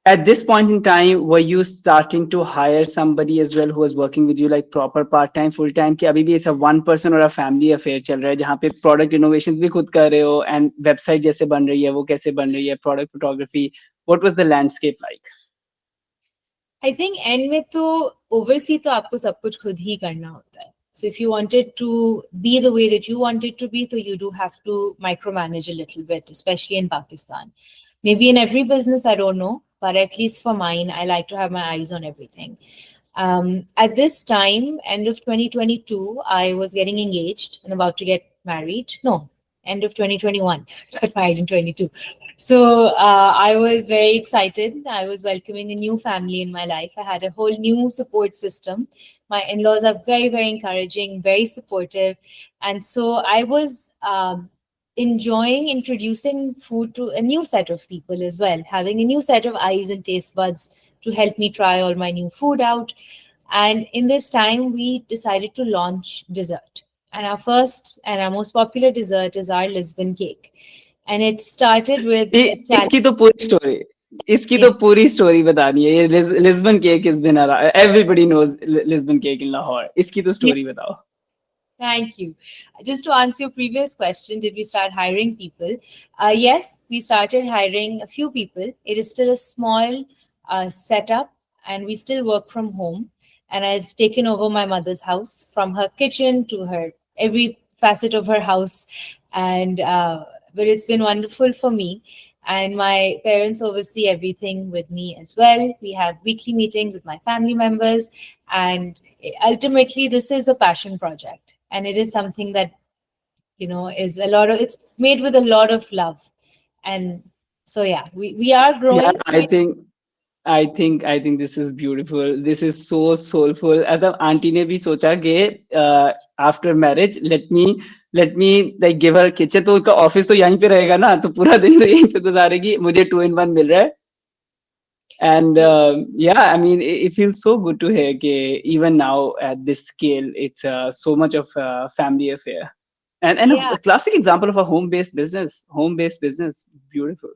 at this point in time, were you starting to hire somebody as well who was working with you, like proper part time, full time? कि अभी भी it's a one person or a family affair चल रहा है जहाँ पे product innovations भी खुद कर रहे हो and website जैसे बन रही है वो कैसे बन रही है, product photography. What was the landscape like? I think end में तो oversee तो आपको सब कुछ खुद ही करना होता है. So if you wanted to be the way that you wanted to be, so you do have to micromanage a little bit, especially in Pakistan. Maybe in every business, I don't know, but at least for mine, I like to have my eyes on everything. At this time, end of 2022, I was getting engaged and about to get married. No, end of 2021, got married in 22. So I was very excited. I was welcoming a new family in my life. I had a whole new support system. My in-laws are very, very encouraging, very supportive. And so I was enjoying introducing food to a new set of people as well, having a new set of eyes and taste buds to help me try all my new food out. And in this time, we decided to launch dessert. And our first and our most popular dessert is our Lisbon cake. And it started with a challenge. इसकी तो पूरी story इसकी तो Yeah. पूरी story बतानी है. ये Lisbon cake is been everybody knows Lisbon cake in Lahore. इसकी तो Yeah. स्टोरी बताओ. Thank you. Just to answer your previous question, did we start hiring people? Yes, we started hiring a few people. It is still a small setup and we still work from home. And I've taken over my mother's house from her kitchen to her every facet of her house. And but it's been wonderful for me. And my parents oversee everything with me as well. We have weekly meetings with my family members. And ultimately, this is a passion project. And it is something that, is it's made with a lot of love. And so, yeah, we are Yeah, growing. I think this is beautiful. This is so soulful. मतलब aunty ने भी सोचा कि after marriage let me like give her kitchen. तो उनका office तो यहीं पे रहेगा ना, तो पूरा दिन तो यहीं पे गुजारेगी. मुझे 2 in 1 मिल रहा है. And yeah, I mean, it feels so good to hear that even now at this scale, it's so much of a family affair, and Yeah. a classic example of a home-based business. Home-based business, beautiful.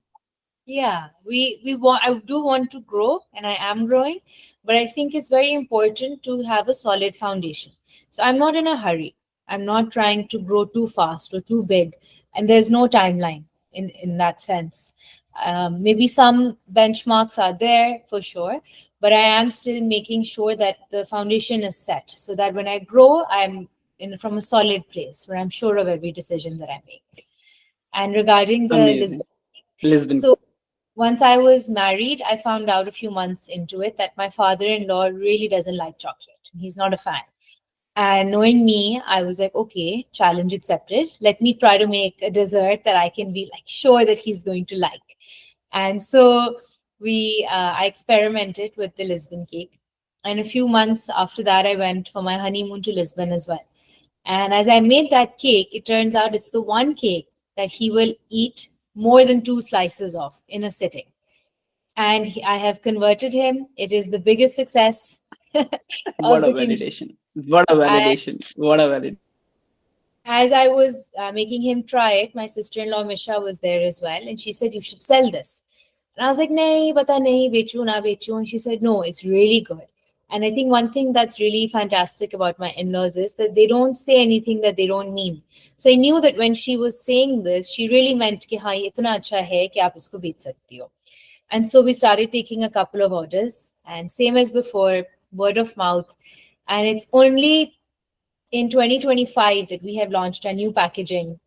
Yeah, we want. I do want to grow, and I am growing, but I think it's very important to have a solid foundation. So I'm not in a hurry. I'm not trying to grow too fast or too big, and there's no timeline in that sense. Maybe some benchmarks are there for sure, but I am still making sure that the foundation is set so that when I grow, I'm in from a solid place where I'm sure of every decision that I make. And regarding the Amazing. Lisbon, Lisbon. so once I was married, I found out a few months into it that my father-in-law really doesn't like chocolate. He's not a fan. And knowing me, I was like, okay, challenge accepted. Let me try to make a dessert that I can be like sure that he's going to like. And so I experimented with the Lisbon cake. And a few months after that, I went for my honeymoon to Lisbon as well. And as I made that cake, it turns out it's the one cake that he will eat more than 2 slices of in a sitting. and I have converted him. It is the biggest success What of a the kimchi. validation. What a I, validation. What a validation. as I was making him try it, my sister-in-law Misha was there as well, and she said, "You should sell this." And I was like, "Nahi, bata nahi, bechu na bechu." And she said, "No, it's really good." And I think one thing that's really fantastic about my in-laws is that they don't say anything that they don't mean. So I knew that when she was saying this, she really meant कि हाँ ये इतना अच्छा है कि आप इसको बेच सकती हो. And so we started taking a couple of orders, and same as before, word of mouth. And it's only in 2025 that we have launched a new packaging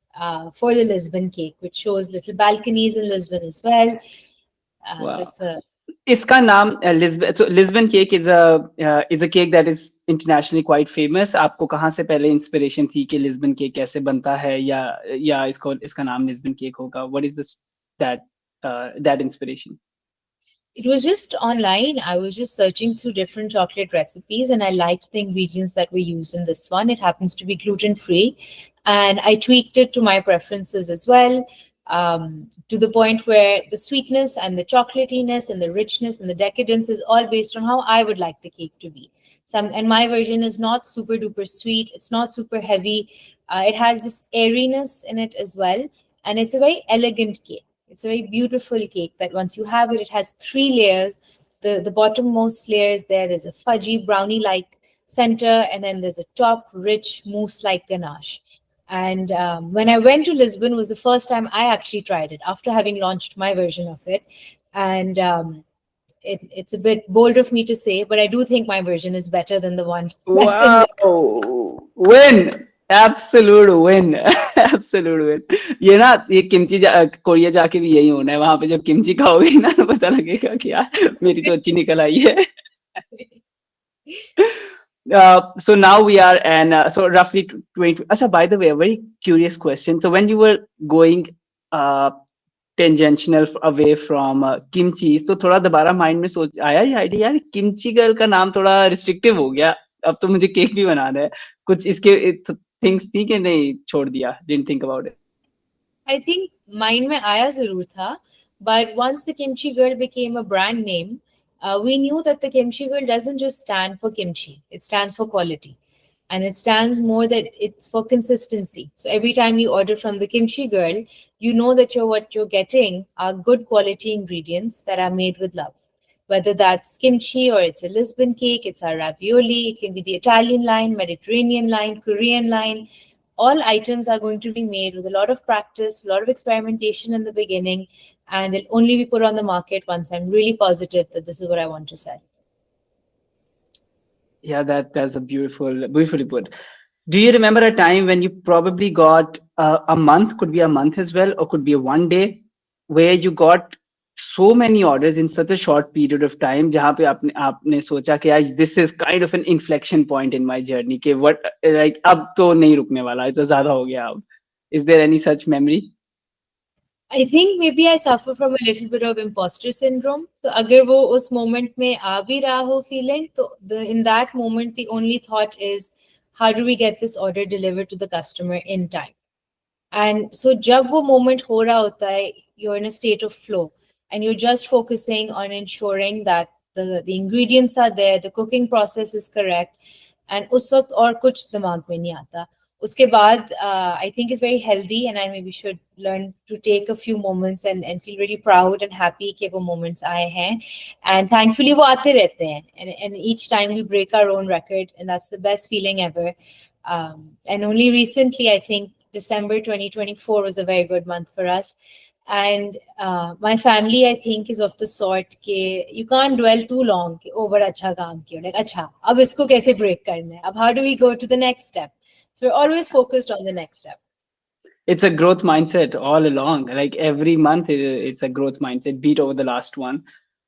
for the Lisbon cake, which shows little balconies in Lisbon as well. So Wow. it's a इसका नाम Lisbon, so Lisbon cake is a cake that is internationally quite famous. आपको कहाँ से पहले inspiration थी कि Lisbon cake कैसे बनता है, या इसका नाम लिस्बन केक होगा? What is this that that inspiration? It was just online. I was just searching through different chocolate recipes and I liked the ingredients that were used in this one. It happens to be gluten free. And I tweaked it to my preferences as well, to the point where the sweetness and the chocolatiness and the richness and the decadence is all based on how I would like the cake to be. And my version is not super duper sweet, it's not super heavy. It has this airiness in it as well. And it's a very elegant cake. It's a very beautiful cake that once you have it, it has three layers. The bottommost layer is there. There's a fudgy brownie like center, and then there's a top rich mousse like ganache. And when I went to Lisbon, was the first time I actually tried it after having launched my version of it. And it's a bit bold of me to say, but I do think my version is better than the one that's in Lisbon. Wow, win, absolute win. Absolute win. ये ना, ये kimchi Korea जाके भी यही होना है, वहां पे जब किमची खाओगे ना तो पता लगेगा कि यार मेरी तो अच्छी निकल आई है. So now we are, and so roughly 20. Acha, by the way, a very curious question. So when you were going uh, tangential away from kimchi, तो थोड़ा दोबारा माइंड में सोच आया ये आइडिया, यार किमची गर्ल का नाम थोड़ा रिस्ट्रिक्टिव हो गया, अब तो मुझे केक भी बनाना है. कुछ इसके थिंग्स थी कि नहीं, छोड़ दिया, didn't think about it? I think mind में आया जरूर था, but once the Kimchi Girl became a brand name, we knew that the Kimchi Girl doesn't just stand for kimchi; it stands for quality, and it stands more that it's for consistency. So every time you order from the Kimchi Girl, you know that what you're getting are good quality ingredients that are made with love. Whether that's kimchi or it's a Lisbon cake, it's a ravioli, it can be the Italian line, Mediterranean line, Korean line. All items are going to be made with a lot of practice, a lot of experimentation in the beginning, and they'll only be put on the market once I'm really positive that this is what I want to sell. Yeah, that's a beautifully put. Do you remember a time when you probably got a month, could be a month as well, or could be a one day, where you got so many orders in such a short period of time, जहाँ पे आपने सोचा कि यार this is kind of an inflection point in my journey, कि what, like अब तो नहीं रुकने वाला, ये तो ज़्यादा हो गया अब. Is there any such memory? I think maybe I suffer from a little bit of imposter syndrome. तो अगर वो उस moment में आ भी रहा हो feeling, तो in that moment the only thought is how do we get this order delivered to the customer in time. And so जब वो moment हो रहा होता है, you're in a state of flow and you're just focusing on ensuring that the ingredients are there, the cooking process is correct, and उस वक्त और कुछ दिमाग में नहीं आता. उसके बाद I think it's very healthy and I maybe should learn to take a few moments and feel really proud and happy कि वो moments आए हैं. And thankfully वो आते रहते हैं. And each time we break our own record and that's the best feeling ever. And only recently, I think December 2024 was a very good month for us. And my family, I think, is of the sort that you can't dwell too long. Oh, but acha kaam kiya. Like, acha, ab isko kaise break karna hai? Ab how do we go to the next step? So we're always focused on the next step. It's a growth mindset all along. Like every month, it's a growth mindset. Beat over the last one.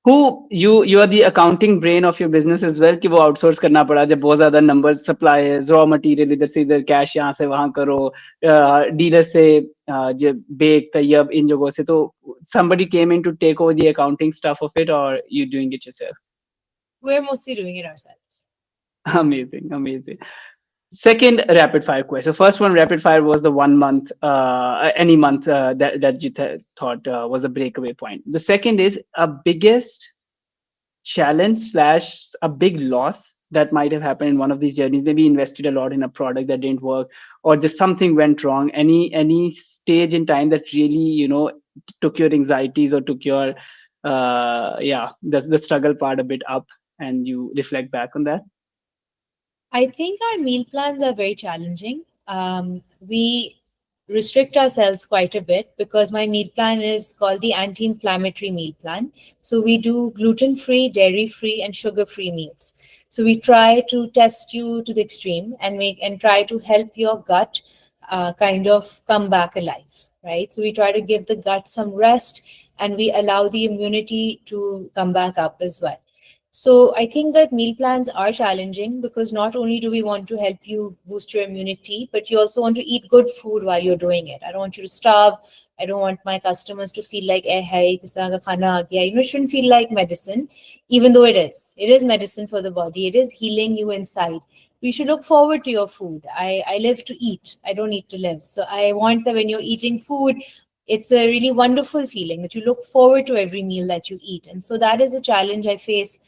Who you are the accounting brain of your business as well, कि वो outsource करना पड़ा जब बहुत ज़्यादा numbers, suppliers, raw material इधर से इधर, cash यहाँ से वहाँ करो, dealer से जब bake तैयब इन जगहों से, तो somebody came in to take over the accounting stuff of it, or you doing it yourself? We're mostly doing it ourselves. Amazing, amazing. Second rapid fire question. So first one rapid fire was the 1 month, any month that you thought was a breakaway point. The second is a biggest challenge slash a big loss that might have happened in one of these journeys. Maybe invested a lot in a product that didn't work, or just something went wrong. Any stage in time that really took your anxieties or took your yeah, the struggle part a bit up, and you reflect back on that. I think our meal plans are very challenging. We restrict ourselves quite a bit because my meal plan is called the anti inflammatory meal plan. So we do gluten free, dairy free, and sugar free meals. So we try to test you to the extreme and try to help your gut kind of come back alive, right? So we try to give the gut some rest and we allow the immunity to come back up as well. So I think that meal plans are challenging because not only do we want to help you boost your immunity, but you also want to eat good food while you're doing it. I don't want you to starve. I don't want my customers to feel like, eh, hey, kis tarah ka khana aa gaya. It shouldn't feel like medicine, even though it is. It is medicine for the body. It is healing you inside. We should look forward to your food. I live to eat. I don't need to live. So I want that when you're eating food, it's a really wonderful feeling that you look forward to every meal that you eat. And so that is a challenge I face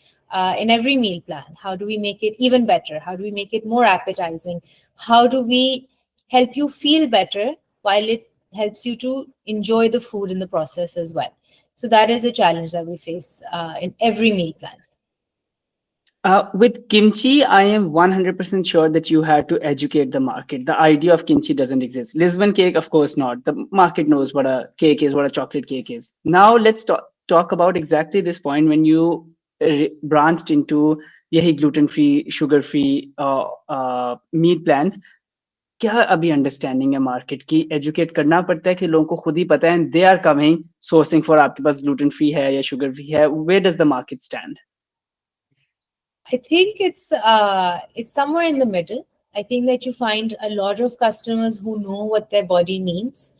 in every meal plan. How do we make it even better? How do we make it more appetizing? How do we help you feel better while it helps you to enjoy the food in the process as well? So that is a challenge that we face in every meal plan. With kimchi, I am 100% sure that you had to educate the market. The idea of kimchi doesn't exist. Lisbon cake, of course not. The market knows what a cake is, what a chocolate cake is. Now let's talk about exactly this point when you branched into यही gluten free, sugar free meal plans. क्या अभी understanding है market की? Educate करना पड़ता है कि लोगों को खुद ही पता है, they are coming sourcing for आपके पास ग्लूटेन फ्री है या शुगर फ्री है? Where does the market stand? I think it's somewhere in the middle. I think that you find a lot of customers who know what their body needs,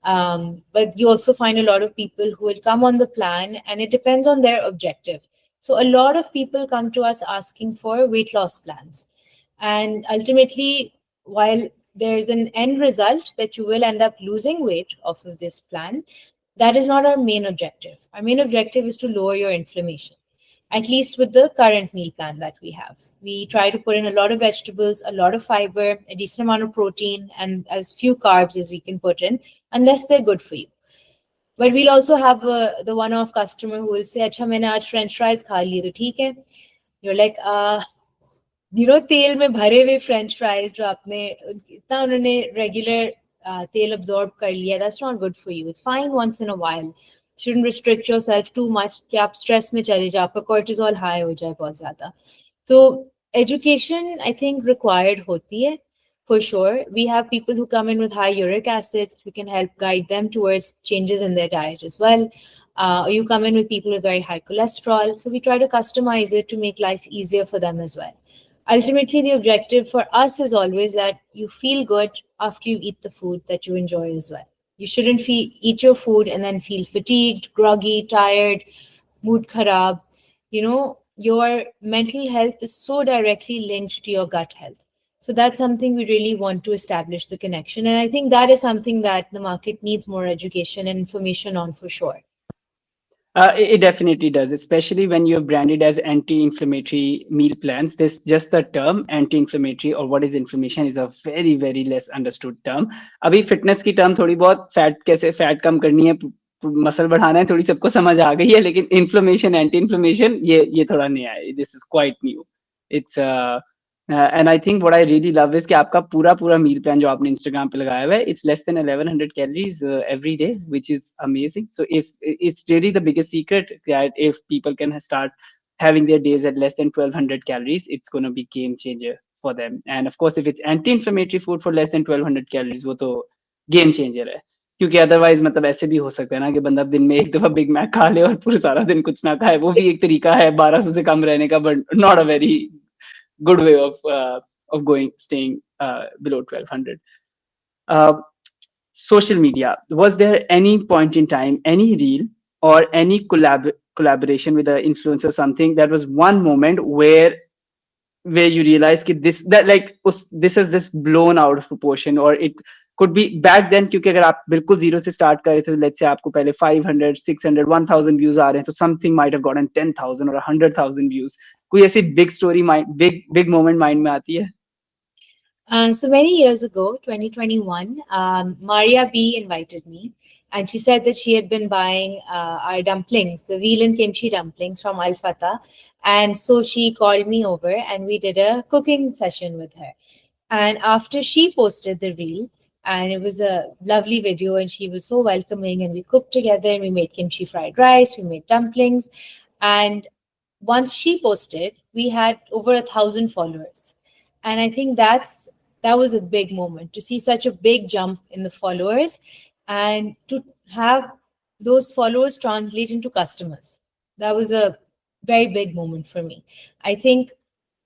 but you also find a lot of people who will come on the plan, and it depends on their objective. So a lot of people come to us asking for weight loss plans, and ultimately, while there's an end result that you will end up losing weight off of this plan, that is not our main objective. Our main objective is to lower your inflammation, at least with the current meal plan that we have. We try to put in a lot of vegetables, a lot of fiber, a decent amount of protein, and as few carbs as we can put in, unless they're good for you. But we'll also have the one-off customer who will say, "Acha, मैंने आज French fries खा लिए तो ठीक है." You're like, तेल में भरे हुए French fries जो आपने इतना उन्होंने regular तेल absorb कर लिया, that's not good for you. It's fine once in a while. Shouldn't restrict yourself too much कि आप stress में चले जाओ, आपका cortisol high हो जाए बहुत ज़्यादा. So education, I think, required होती है. For sure, we have people who come in with high uric acid. We can help guide them towards changes in their diet as well. Or you come in with people with very high cholesterol. So we try to customize it to make life easier for them as well. Ultimately, the objective for us is always that you feel good after you eat the food that you enjoy as well. You shouldn't eat your food and then feel fatigued, groggy, tired, mood kharab. Your mental health is so directly linked to your gut health. So that's something we really want to establish the connection. And I think that is something that the market needs more education and information on for sure. It definitely does, especially when you're branded as anti-inflammatory meal plans. This just the term anti-inflammatory or what is inflammation is a very very less understood term. अभी fitness की term थोड़ी बहुत fat कैसे fat कम करनी है, muscle बढ़ाना है, थोड़ी सबको समझ आ गई है, लेकिन inflammation anti-inflammation ये थोड़ा नया है. This is quite new. It's and I think what I really love is कि आपका पूरा meal plan जो आपने Instagram पे लगाया हुआ है, it's less than 1100 calories every day, which is amazing. So if it's really the biggest secret that if people can start having their days at less than 1200 calories, it's going to be game changer for them. And of course, if it's anti-inflammatory food for less than 1200 calories, वो तो game changer है. क्योंकि otherwise मतलब ऐसे भी हो सकता है ना कि बंदा दिन में एक दफा बिग मैक खा ले और पूरा सारा दिन कुछ ना खाए, वो भी एक तरीका है 1200 से कम रहने का, but not a very good way of going staying below 1200. Social media, was there any point in time, any reel or any collaboration with an influencer, something that was one moment where where you realize कि this is this blown out of proportion, or it could be back then, क्योंकि अगर आप बिल्कुल zero से start कर रहे थे, let's say आपको पहले 500 600 1000 व्यूज आ रहे हैं, तो something might have gotten 10,000 or 100,000 views. कोई ऐसी big story mind, big moment mind में आती है? So many years ago, 2021, Maria B invited me, and she said that she had been buying our dumplings, the veal and kimchi dumplings from Al Fatah. And so she called me over and we did a cooking session with her. And after she posted the reel, and it was a lovely video, and she was so welcoming, and we cooked together and we made kimchi fried rice, we made dumplings. And once she posted, we had over 1,000 followers. And I think that was a big moment to see such a big jump in the followers and to have those followers translate into customers. That was a very big moment for me. I think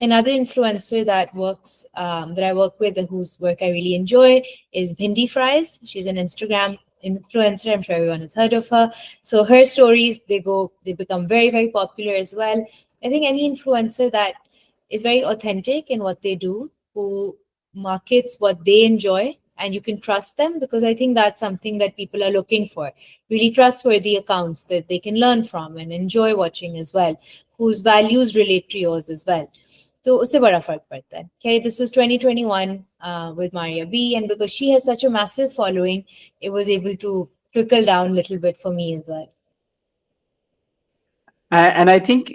another influencer that I work with and whose work I really enjoy is Bhindi Fries. She's an Instagram influencer. I'm sure everyone has heard of her. So her stories, they become very, very popular as well. I think any influencer that is very authentic in what they do, who markets what they enjoy, and you can trust them, because I think that's something that people are looking for. Really trustworthy accounts that they can learn from and enjoy watching as well, whose values relate to yours as well. तो उससे बड़ा फर्क पड़ता है. Okay, this was 2021 with Maria B, and because she has such a massive following, it was able to trickle down a little bit for me as well. And I think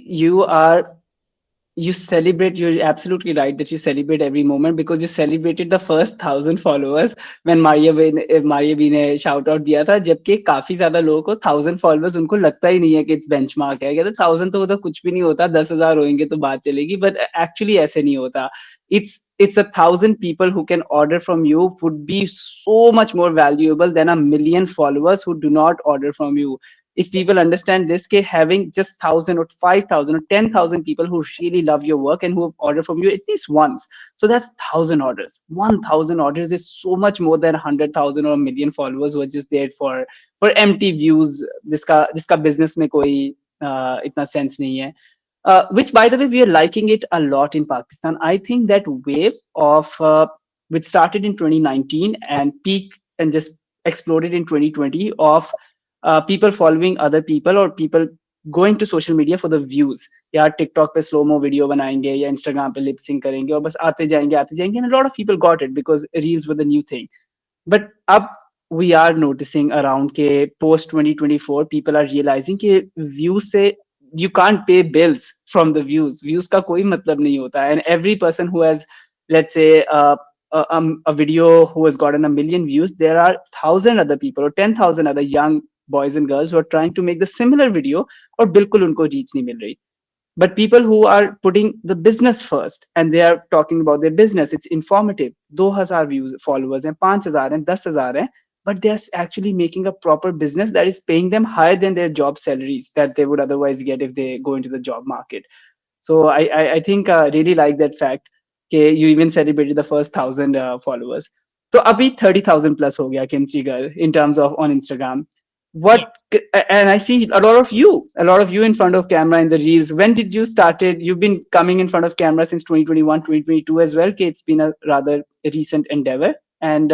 you celebrate, you're absolutely right that you celebrate every moment, because you celebrated the first 1,000 followers when Maria B ने shout out दिया था, जबकि काफी ज्यादा लोगों को 1,000 followers उनको लगता ही नहीं है कि it's benchmark है. कहते 1,000 तो उधर कुछ भी नहीं होता, 10,000 होंगे तो बात चलेगी, but actually ऐसे नहीं होता. It's 1,000 people who can order from you would be so much more valuable than a million followers who do not order from you. If people understand this, कि having just 1,000 or 5,000 or 10,000 people who really love your work and who have ordered from you at least once, so that's 1,000 orders. 1,000 orders is so much more than 100,000 or a million followers who are just there for empty views. जिसका business में कोई इतना sense नहीं है. Which, by the way, we are liking it a lot in Pakistan. I think that wave of which started in 2019 and peaked and just exploded in 2020 of people following other people or people going to social media for the views. यार TikTok पे slow mo video बनाएंगे या Instagram पे lip sync करेंगे और बस आते जाएंगे, and a lot of people got it because reels were the new thing. But up we are noticing around ke post 2024 people are realizing कि views से you can't pay bills from the views का कोई मतलब नहीं होता. And every person who has, let's say, a video who has gotten a million views, there are 1,000 other people or 10,000 other young boys and girls who are trying to make the similar video और बिल्कुल उनको reach नहीं मिल रही. But people who are putting the business first and they are talking about their business, it's informative. 2,000 views followers and 5,000 and 10,000 hai, but they're actually making a proper business that is paying them higher than their job salaries that they would otherwise get if they go into the job market. So I think really like that fact. Okay, you even celebrated the first 1,000 followers. So abhi 30,000 plus ho gaya Kimchi Girl in terms of on Instagram. What, Yes. and I see a lot of you in front of camera in the reels. When did you started? You've been coming in front of camera since 2021, 2022 as well. Okay, it's been a rather recent endeavor. And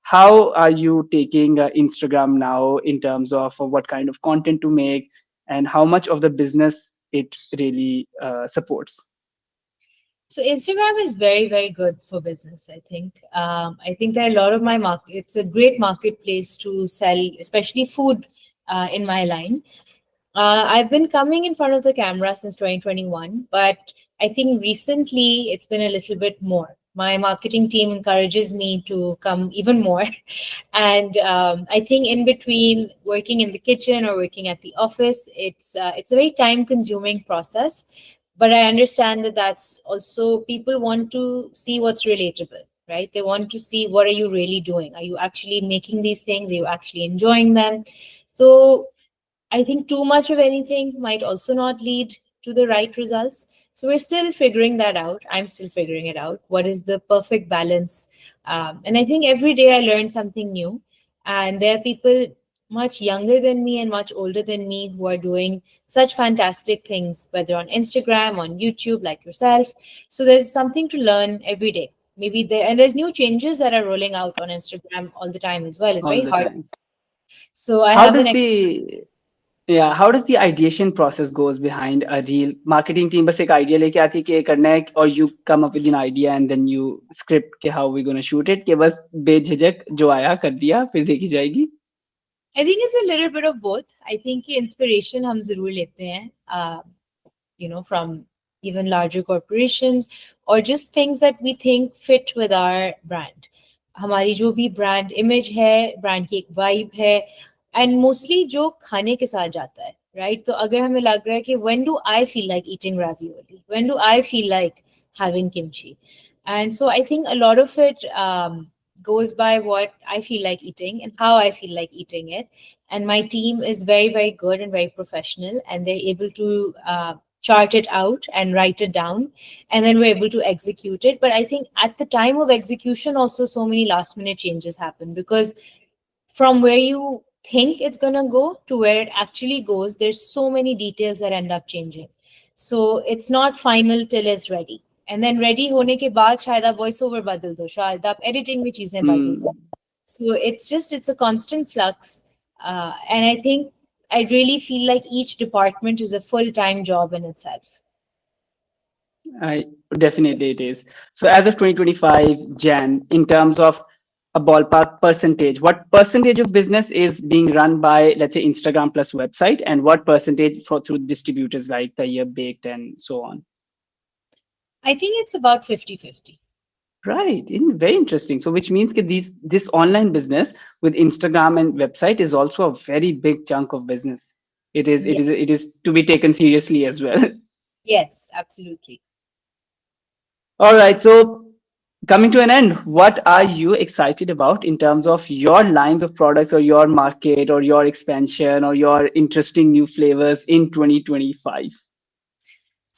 how are you taking Instagram now in terms of what kind of content to make and how much of the business it really supports? So Instagram is very, very good for business, I think. I think there are a lot of my market. It's a great marketplace to sell, especially food in my line. I've been coming in front of the camera since 2021, but I think recently it's been a little bit more. My marketing team encourages me to come even more. And I think in between working in the kitchen or working at the office, it's a very time consuming process. But I understand that that's also people want to see what's relatable, right? They want to see what are you really doing? Are you actually making these things? Are you actually enjoying them? So I think too much of anything might also not lead to the right results. So we're still figuring that out. I'm still figuring it out. What is the perfect balance? And I think every day I learn something new. And there are people much younger than me and much older than me who are doing such fantastic things, whether on Instagram, on YouTube, like yourself. So there's something to learn every day. Maybe there, and there's new changes that are rolling out on Instagram all the time as well. It's all very the hard. time. So I How have an does the Yeah, how does the ideation process goes behind a reel? Marketing team बस एक idea लेके आती है कि ये करना है, or you come up with an idea and then you script के how we gonna shoot it, कि बस बेझिझक जो आया कर दिया फिर देखी जाएगी. I think it's a little bit of both. I think कि inspiration हम जरूर लेते हैं, from even larger corporations or just things that we think fit with our brand. हमारी जो भी brand image है, brand की एक vibe है, and mostly जो खाने के साथ जाता है, right? तो अगर हमें लग रहा है कि when do I feel like eating ravioli? When do I feel like having kimchi? And so I think a lot of it goes by what I feel like eating and how I feel like eating it. And my team is very, very good and very professional, and they're able to chart it out and write it down, and then we're able to execute it. But I think at the time of execution, also so many last minute changes happen because from where you think it's going to go to where it actually goes, there's so many details that end up changing. So it's not final till it's ready. And then ready होने के बाद शायद आप voice over बदल दो, शायद आप editing में चीजें बदल दो. Hmm. So it's a constant flux. And I think I really feel like each department is a full-time job in itself. I definitely it is. So as of 2025 Jan, in terms of a ballpark percentage, what percentage of business is being run by, let's say, Instagram plus website, and what percentage for through distributors like the Year Baked and so on? I think it's about 50-50. Right, very interesting. So, which means that this online business with Instagram and website is also a very big chunk of business. Yeah. It is to be taken seriously as well. Yes, absolutely. All right. So, coming to an end, what are you excited about in terms of your lines of products or your market or your expansion or your interesting new flavors in 2025?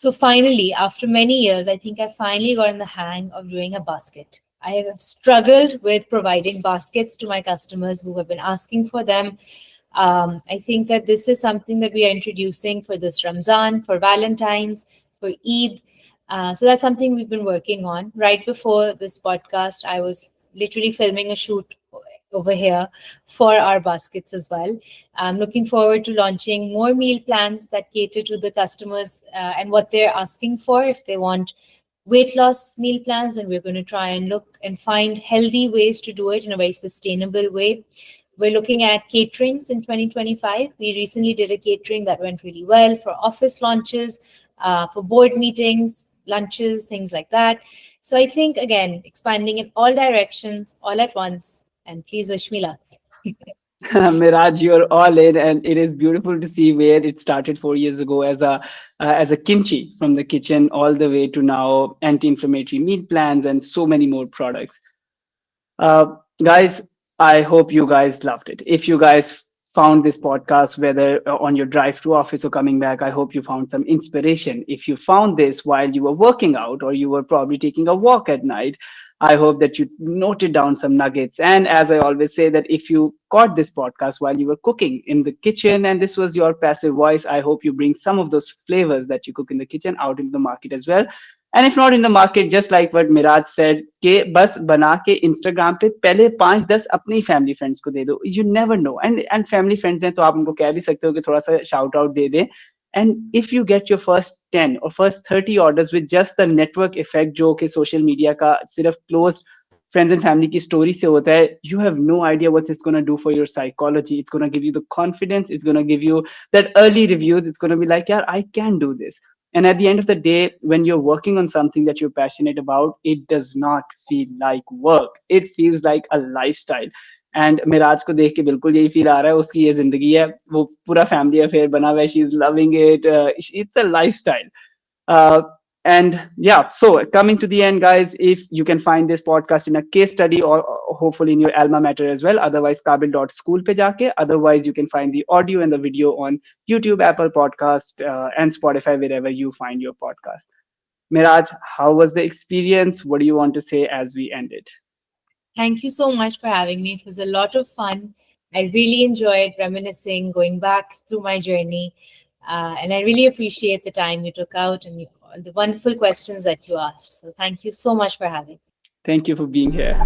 So finally, after many years, I think I finally gotten the hang of doing a basket. I have struggled with providing baskets to my customers who have been asking for them. I think that this is something that we are introducing for this Ramzan, for Valentine's, for Eid. So that's something we've been working on. Right before this podcast, I was literally filming a shoot over here for our baskets as well. I'm looking forward to launching more meal plans that cater to the customers and what they're asking for. If they want weight loss meal plans, and we're going to try and look and find healthy ways to do it in a very sustainable way. We're looking at caterings in 2025. We recently did a catering that went really well for office launches, for board meetings, lunches, things like that. So I think, again, expanding in all directions, all at once. And please wish me luck. Mirage, you're all in, and it is beautiful to see where it started 4 years ago as a kimchi from the kitchen all the way to now anti-inflammatory meal plans and so many more products. Guys, I hope you guys loved it. If you guys found this podcast, whether on your drive to office or coming back, I hope you found some inspiration. If you found this while you were working out or you were probably taking a walk at night, I hope that you noted down some nuggets. And as I always say, that if you caught this podcast while you were cooking in the kitchen and this was your passive voice, I hope you bring some of those flavors that you cook in the kitchen out into the market as well. And if not in the market, just like what Miraj said, कि बस बना के Instagram पे पहले 5-10 अपनी family friends को दे दो. You never know. And family friends हैं तो आप उनको कह भी सकते हो कि थोड़ा सा shout out दे दें. And if you get your first 10 or first 30 orders with just the network effect जो कि social media का सिर्फ closed friends and family की story से होता है, you have no idea what it's going to do for your psychology. It's going to give you the confidence. It's going to give you that early reviews. It's going to be like, yeah, I can do this. And at the end of the day, when you're working on something that you're passionate about, it does not feel like work. It feels like a lifestyle. And मिराज को देख के बिल्कुल यही feel आ रहा है, उसकी ये जिंदगी है, वो पूरा फैमिली अफेयर बना हुआ है, she is loving it, it's a lifestyle. And yeah, so coming to the end, guys, if you can find this podcast in a case study or hopefully in your alma mater as well, otherwise kaabil.school pe jaake, otherwise you can find the audio and the video on YouTube, Apple Podcast, and Spotify, wherever you find your podcast. Miraj, how was the experience? What do you want to say as we end it? Thank you so much for having me. It was a lot of fun. I really enjoyed reminiscing, going back through my journey. And I really appreciate the time you took out and the wonderful questions that you asked. So thank you so much for having me. Thank you for being here.